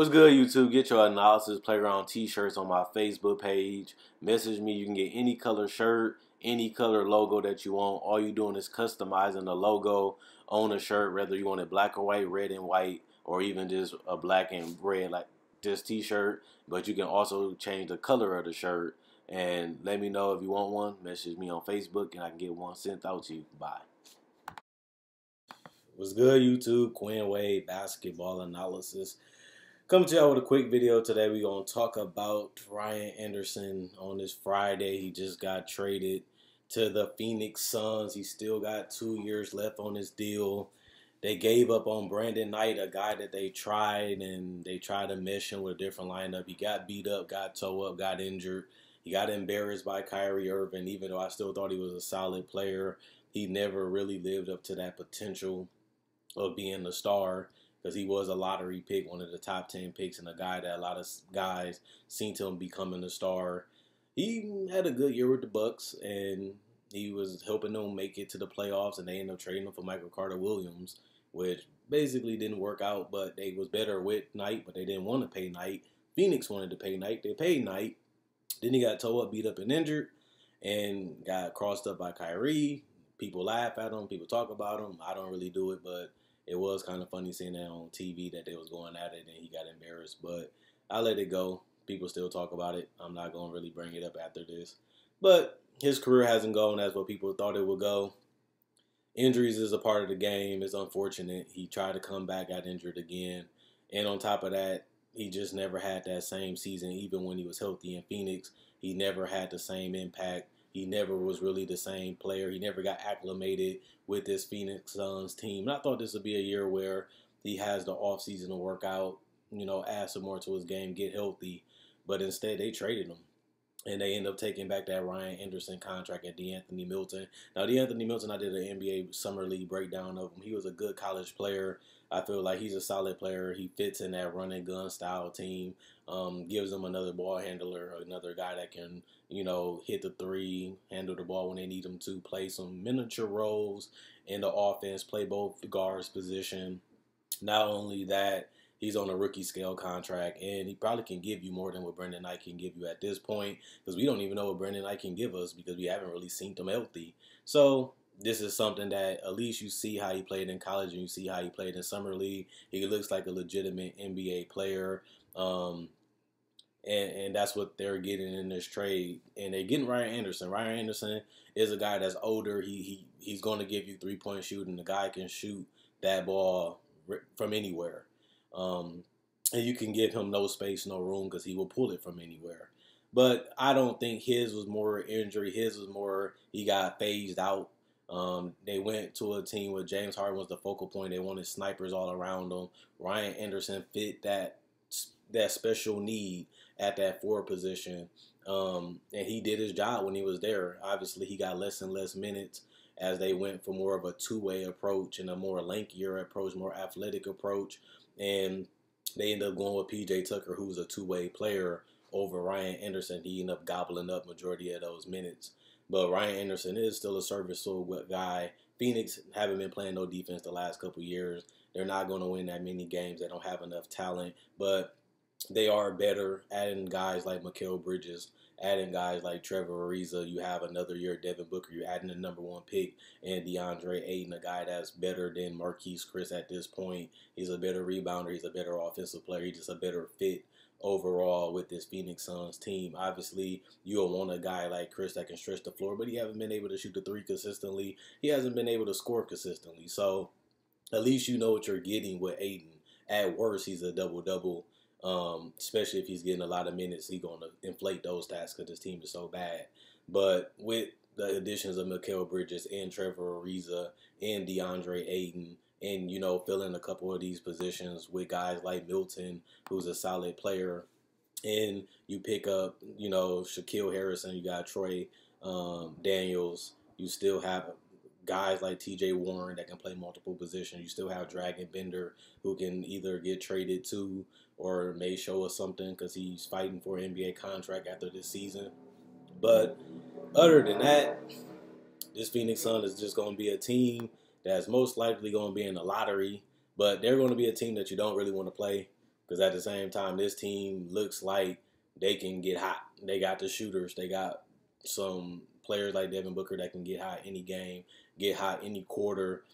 What's good, YouTube? Get your analysis playground t-shirts on my Facebook page. Message me. You can get any color shirt, any color logo that you want. All you're doing is customizing the logo on a shirt, whether you want it black or white, red and white, or even just a black and red like this t-shirt. But you can also change the color of the shirt. And let me know if you want one. Message me on Facebook and I can get one sent out to you. Bye. What's good, YouTube? Quinn Wade basketball analysis. Coming to y'all with a quick video today. We're going to talk about Ryan Anderson on this Friday. He just got traded to the Phoenix Suns. He still got 2 years left on his deal. They gave up on Brandon Knight, a guy that they tried, and they tried to mesh him with a different lineup. He got beat up, got toe up, got injured. He got embarrassed by Kyrie Irving, even though I still thought he was a solid player. He never really lived up to that potential of being a star, because he was a lottery pick, one of the top 10 picks, and a guy that a lot of guys seen to him becoming a star. He had a good year with the Bucks, and he was helping them make it to the playoffs, and they ended up trading him for Michael Carter-Williams, which basically didn't work out, but they was better with Knight, but they didn't want to pay Knight. Phoenix wanted to pay Knight. They paid Knight. Then he got toe up, beat up, and injured, and got crossed up by Kyrie. People laugh at him. People talk about him. I don't really do it, but it was kind of funny seeing that on TV that they was going at it and he got embarrassed. But I let it go. People still talk about it. I'm not going to really bring it up after this. But his career hasn't gone as what people thought it would go. Injuries is a part of the game. It's unfortunate. He tried to come back, got injured again. And on top of that, he just never had that same season. Even when he was healthy in Phoenix, he never had the same impact. He never was really the same player. He never got acclimated with this Phoenix Suns team. And I thought this would be a year where he has the offseason to work out, add some more to his game, get healthy. But instead, they traded him. And they end up taking back that Ryan Anderson contract at DeAnthony Melton. Now, DeAnthony Melton, I did an NBA Summer League breakdown of him. He was a good college player. I feel like he's a solid player. He fits in that run and gun style team. Gives them another ball handler, another guy that can, hit the three, handle the ball when they need him to, play some miniature roles in the offense, play both the guards position. Not only that, he's on a rookie scale contract, and he probably can give you more than what Brandon Knight can give you at this point, because we don't even know what Brandon Knight can give us because we haven't really seen him healthy. So this is something that at least you see how he played in college and you see how he played in Summer League. He looks like a legitimate NBA player, and that's what they're getting in this trade. And they're getting Ryan Anderson. Ryan Anderson is a guy that's older. He's going to give you three-point shooting. The guy can shoot that ball from anywhere. And you can give him no space, no room, because he will pull it from anywhere. But I don't think his was more injury. His was more he got phased out. They went to a team where James Harden was the focal point. They wanted snipers all around them. Ryan Anderson fit that special need at that forward position. And he did his job when he was there. Obviously, he got less and less minutes as they went for more of a two-way approach and a more lankier approach, more athletic approach. And they ended up going with P.J. Tucker, who's a two-way player, over Ryan Anderson. He ended up gobbling up majority of those minutes. But Ryan Anderson is still a serviceable guy. Phoenix haven't been playing no defense the last couple years. They're not going to win that many games. They don't have enough talent. But they are better, adding guys like Mikal Bridges, adding guys like Trevor Ariza. You have another year Devin Booker. You're adding the number 1 pick, and DeAndre Ayton, a guy that's better than Marquese Chriss at this point. He's a better rebounder. He's a better offensive player. He's just a better fit overall with this Phoenix Suns team. Obviously, you'll want a guy like Chriss that can stretch the floor, but he hasn't been able to shoot the three consistently. He hasn't been able to score consistently. So at least you know what you're getting with Ayton. At worst, he's a double-double. Especially if he's getting a lot of minutes, he's going to inflate those stats because this team is so bad. But with the additions of Mikal Bridges and Trevor Ariza and DeAndre Ayton, and, filling a couple of these positions with guys like Melton, who's a solid player, and you pick up, Shaquille Harrison, you got Troy Daniels, you still have guys like T.J. Warren that can play multiple positions. You still have Dragon Bender, who can either get traded to or may show us something because he's fighting for an NBA contract after this season. But other than that, this Phoenix Suns is just going to be a team that's most likely going to be in the lottery, but they're going to be a team that you don't really want to play. Because at the same time, this team looks like they can get hot. They got the shooters. They got some players like Devin Booker that can get hot any game, get hot any quarter.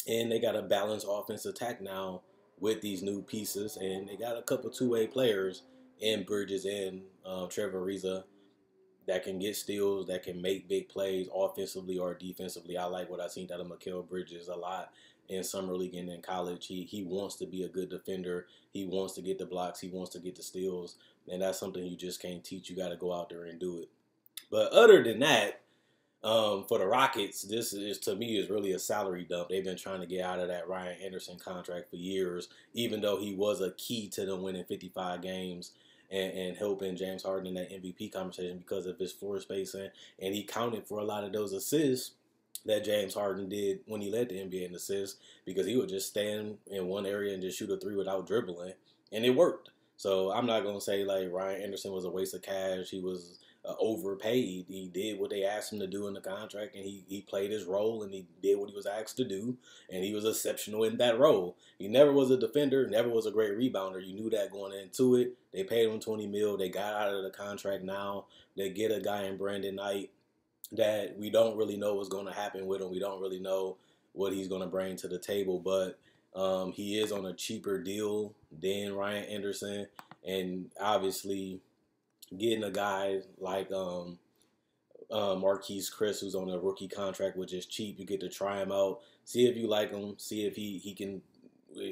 And they got a balanced offense attack now with these new pieces. And they got a couple two-way players in Bridges and Trevor Ariza that can get steals, that can make big plays offensively or defensively. I like what I seen out of Mikal Bridges a lot in summer league and in college. He wants to be a good defender. He wants to get the blocks. He wants to get the steals. And that's something you just can't teach. You got to go out there and do it. But other than that, for the Rockets, this is, to me, is really a salary dump. They've been trying to get out of that Ryan Anderson contract for years, even though he was a key to them winning 55 games and helping James Harden in that MVP conversation because of his floor spacing. And he counted for a lot of those assists that James Harden did when he led the NBA in assists, because he would just stand in one area and just shoot a three without dribbling, and it worked. So I'm not going to say like Ryan Anderson was a waste of cash. He was overpaid. He did what they asked him to do in the contract, and he played his role, and he did what he was asked to do, and he was exceptional in that role. He never was a defender, never was a great rebounder. You knew that going into it. They paid him $20 million. They got out of the contract now. They get a guy in Brandon Knight that we don't really know what's going to happen with him. We don't really know what he's going to bring to the table, but he is on a cheaper deal than Ryan Anderson, and obviously getting a guy like Marquese Chriss, who's on a rookie contract, which is cheap. You get to try him out, see if you like him, see if he can,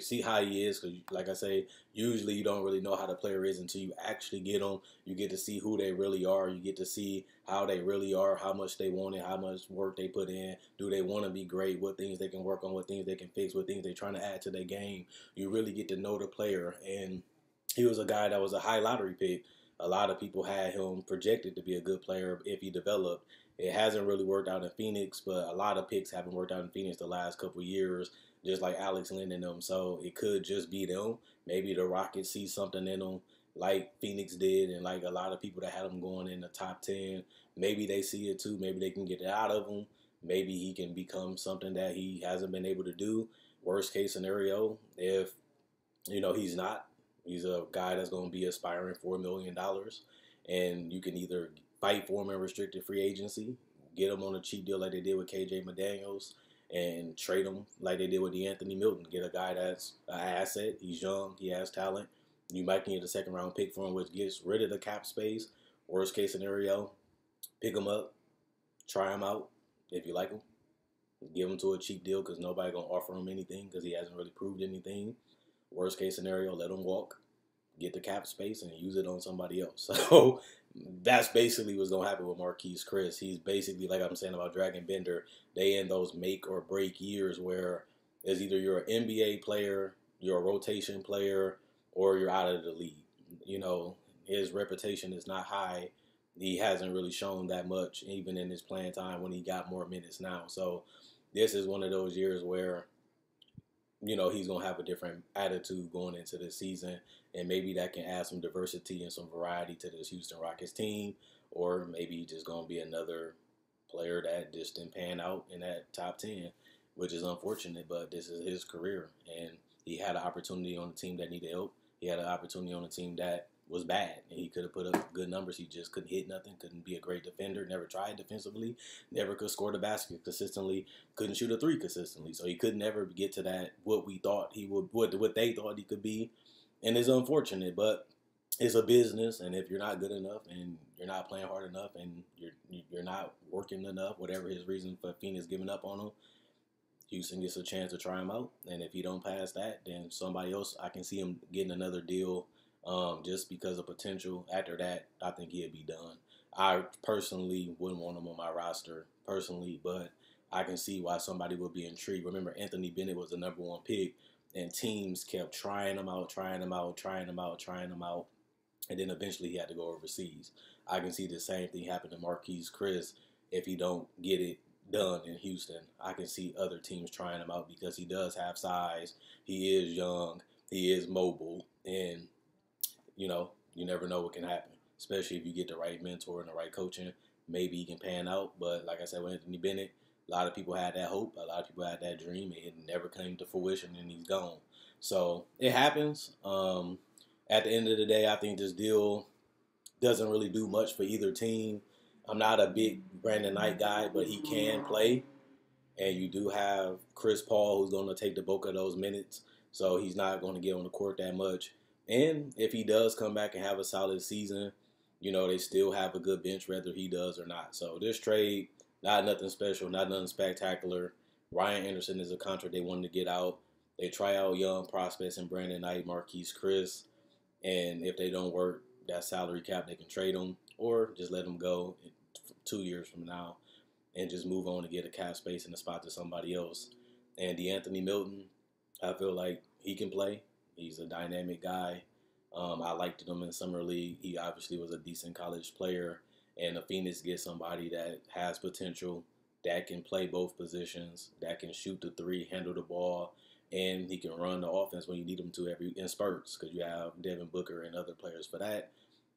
see how he is. Because, like I say, usually you don't really know how the player is until you actually get them. You get to see who they really are. You get to see how they really are, how much they want it, how much work they put in. Do they want to be great? What things they can work on, what things they can fix, what things they're trying to add to their game. You really get to know the player. And he was a guy that was a high lottery pick. A lot of people had him projected to be a good player if he developed. It hasn't really worked out in Phoenix, but a lot of picks haven't worked out in Phoenix the last couple of years, just like Alex Len and them. So it could just be them. Maybe the Rockets see something in them like Phoenix did, and like a lot of people that had him going in the top 10. Maybe they see it too. Maybe they can get it out of him. Maybe he can become something that he hasn't been able to do. Worst case scenario, if he's not. He's a guy that's going to be aspiring $4 million, and you can either fight for him in restricted free agency, get him on a cheap deal like they did with KJ McDaniels, and trade him like they did with Anthony Melton. Get a guy that's an asset. He's young. He has talent. You might get a second-round pick for him, which gets rid of the cap space. Worst case scenario, pick him up, try him out if you like him. Give him to a cheap deal because nobody going to offer him anything because he hasn't really proved anything. Worst case scenario, let him walk, get the cap space, and use it on somebody else. So that's basically what's going to happen with Marquese Chriss. He's basically, like I'm saying about Dragon Bender, they in those make or break years where it's either you're an NBA player, you're a rotation player, or you're out of the league. His reputation is not high. He hasn't really shown that much, even in his playing time when he got more minutes now. So this is one of those years where he's going to have a different attitude going into this season, and maybe that can add some diversity and some variety to this Houston Rockets team, or maybe he's just going to be another player that just didn't pan out in that top 10, which is unfortunate, but this is his career, and he had an opportunity on a team that needed help. He had an opportunity on a team that was bad, and he could have put up good numbers. He just couldn't hit nothing, couldn't be a great defender, never tried defensively, never could score the basket consistently, couldn't shoot a three consistently. So he could never get to that, what we thought he would, what they thought he could be. And it's unfortunate, but it's a business, and if you're not good enough and you're not playing hard enough and you're not working enough, whatever his reason for Phoenix giving up on him, Houston gets a chance to try him out. And if he don't pass that, then somebody else, I can see him getting another deal just because of potential. After that, I think he'll be done. I personally wouldn't want him on my roster personally, but I can see why somebody would be intrigued. Remember, Anthony Bennett was the number one pick, and teams kept trying him out, and then eventually he had to go overseas. I can see the same thing happen to Marquese Chriss if he don't get it done in Houston. I can see other teams trying him out because he does have size. He is young. He is mobile, and you never know what can happen, especially if you get the right mentor and the right coaching. Maybe he can pan out, but like I said with Anthony Bennett, a lot of people had that hope, a lot of people had that dream, and it never came to fruition, and he's gone. So it happens. At the end of the day, I think this deal doesn't really do much for either team. I'm not a big Brandon Knight guy, but he can play. And you do have Chris Paul, who's going to take the bulk of those minutes. So he's not going to get on the court that much. And if he does come back and have a solid season, they still have a good bench, whether he does or not. So this trade, not nothing special, not nothing spectacular. Ryan Anderson is a contract they wanted to get out. They try out young prospects in Brandon Knight, Marquese Chriss. And if they don't work, that salary cap, they can trade them or just let them go 2 years from now and just move on to get a cap space in the spot to somebody else. And DeAnthony Melton, I feel like he can play. He's a dynamic guy. I liked him in Summer League. He obviously was a decent college player. And the Phoenix gets somebody that has potential, that can play both positions, that can shoot the three, handle the ball, and he can run the offense when you need him to in spurts, because you have Devin Booker and other players for that.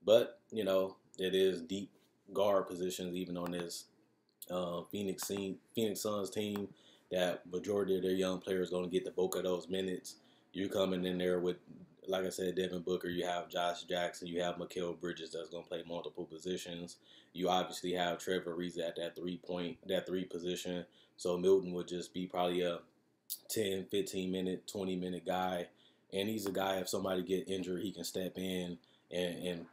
But, it is deep guard positions even on this Phoenix Suns team, that majority of their young players going to get the bulk of those minutes. You're coming in there with, like I said, Devin Booker. You have Josh Jackson. You have Mikal Bridges that's going to play multiple positions. You obviously have Trevor Ariza at that three position. So Melton would just be probably a 10, 15 minute, 20 minute guy. And he's a guy, if somebody get injured, he can step in and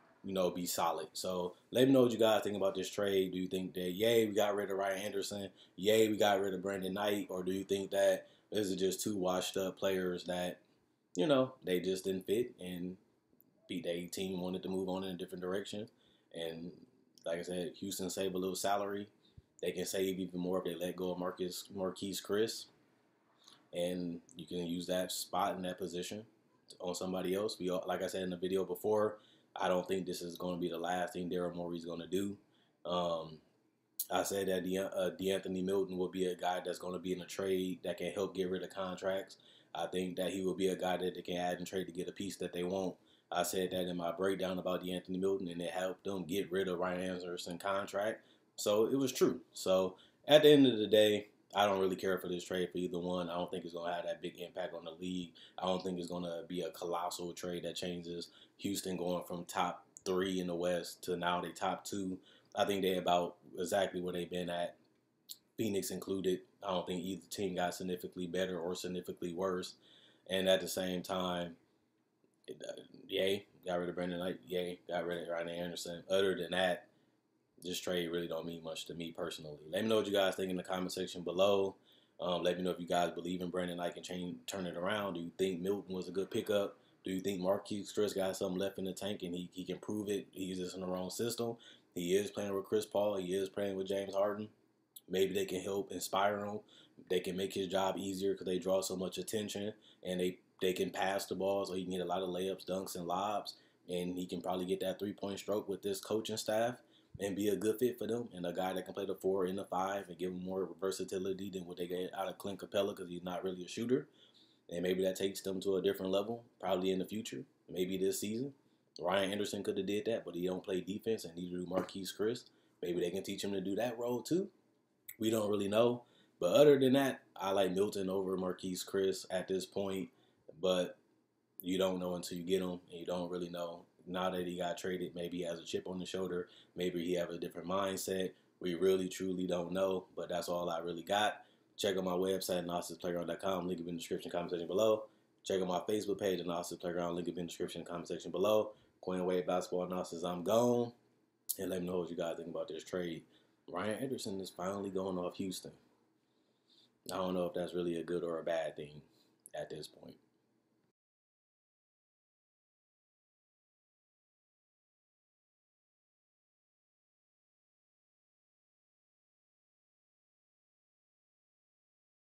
be solid. So let me know what you guys think about this trade. Do you think that, yay, we got rid of Ryan Anderson, yay, we got rid of Brandon Knight, or do you think that this is just two washed up players that, they just didn't fit and their team wanted to move on in a different direction? And like I said, Houston save a little salary. They can save even more if they let go of Marquese Chriss. And you can use that spot in that position on somebody else. Like I said in the video before, I don't think this is going to be the last thing Daryl Morey's going to do. I said that DeAnthony Melton will be a guy that's going to be in a trade that can help get rid of contracts. I think that he will be a guy that they can add and trade to get a piece that they want. I said that in my breakdown about DeAnthony Melton, and it helped them get rid of Ryan Anderson's contract. So it was true. So at the end of the day, I don't really care for this trade for either one. I don't think it's going to have that big impact on the league. I don't think it's going to be a colossal trade that changes Houston going from top 3 in the West to now they top 2. I think they about exactly where they've been at, Phoenix included. I don't think either team got significantly better or significantly worse. And at the same time, yay, got rid of Brandon Knight. Yay, got rid of Ryan Anderson. Other than that, this trade really don't mean much to me personally. Let me know what you guys think in the comment section below. Let me know if you guys believe in Brandon Knight can turn it around. Do you think Melton was a good pickup? Do you think Marquese Chriss got something left in the tank and he can prove it? He's just in the wrong system. He is playing with Chris Paul. He is playing with James Harden. Maybe they can help inspire him. They can make his job easier because they draw so much attention, and they can pass the ball so he can get a lot of layups, dunks, and lobs, and he can probably get that three-point stroke with this coaching staff and be a good fit for them, and a guy that can play the 4 and the 5 and give them more versatility than what they get out of Clint Capella because he's not really a shooter. And maybe that takes them to a different level, probably in the future, maybe this season. Ryan Anderson could have did that, but he don't play defense, and neither do Marquese Chriss. Maybe they can teach him to do that role too. We don't really know. But other than that, I like Melton over Marquese Chriss at this point. But you don't know until you get him, and you don't really know. Now that he got traded, maybe he has a chip on the shoulder. Maybe he have a different mindset. We really, truly don't know. But that's all I really got. Check out my website, analysisplayground.com. Link in the description, comment section below. Check out my Facebook page, Analysis Playground. Link in the description, comment section below. Quinn Wade Basketball Analysis, I'm gone. And let me know what you guys think about this trade. Ryan Anderson is finally going off Houston. I don't know if that's really a good or a bad thing at this point.